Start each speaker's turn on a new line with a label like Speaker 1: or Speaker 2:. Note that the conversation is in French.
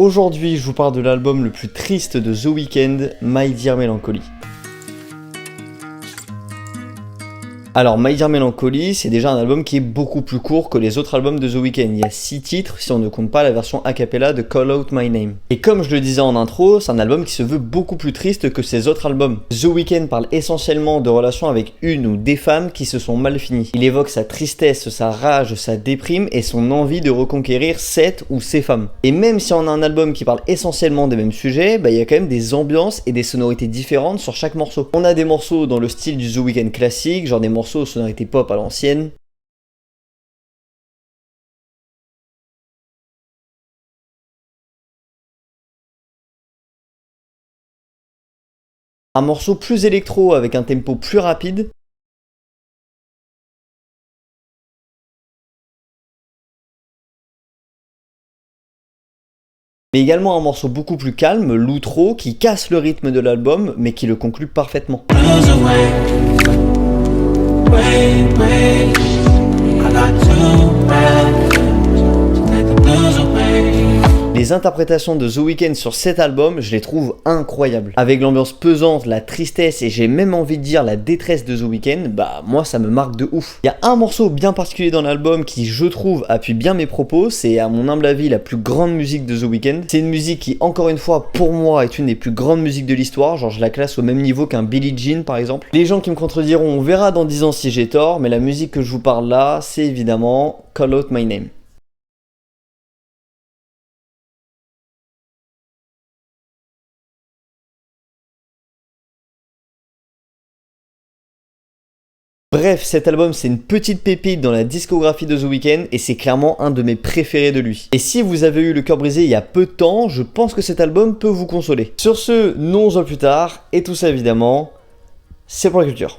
Speaker 1: Aujourd'hui, je vous parle de l'album le plus triste de The Weeknd, My Dear Melancholy. Alors, My Dear Melancholy, c'est déjà un album qui est beaucoup plus court que les autres albums de The Weeknd. Il y a 6 titres si on ne compte pas la version a cappella de Call Out My Name. Et comme je le disais en intro, c'est un album qui se veut beaucoup plus triste que ses autres albums. The Weeknd parle essentiellement de relations avec une ou des femmes qui se sont mal finies. Il évoque sa tristesse, sa rage, sa déprime et son envie de reconquérir cette ou ces femmes. Et même si on a un album qui parle essentiellement des mêmes sujets, il y a quand même des ambiances et des sonorités différentes sur chaque morceau. On a des morceaux dans le style du The Weeknd classique, genre des morceaux aux sonorités pop à l'ancienne. Un morceau plus électro avec un tempo plus rapide. Mais également un morceau beaucoup plus calme, l'outro, qui casse le rythme de l'album, mais qui le conclut parfaitement. Les interprétations de The Weeknd sur cet album, je les trouve incroyables. Avec l'ambiance pesante, la tristesse et j'ai même envie de dire la détresse de The Weeknd, moi ça me marque de ouf. Il y a un morceau bien particulier dans l'album qui, je trouve, appuie bien mes propos, c'est à mon humble avis la plus grande musique de The Weeknd. C'est une musique qui, encore une fois, pour moi, est une des plus grandes musiques de l'histoire, genre je la classe au même niveau qu'un Billie Jean par exemple. Les gens qui me contrediront, on verra dans 10 ans si j'ai tort, mais la musique que je vous parle là, c'est évidemment Call Out My Name. Bref, cet album c'est une petite pépite dans la discographie de The Weeknd et c'est clairement un de mes préférés de lui. Et si vous avez eu le cœur brisé il y a peu de temps, je pense que cet album peut vous consoler. Sur ce, non ans plus tard, et tout ça évidemment, c'est pour la culture.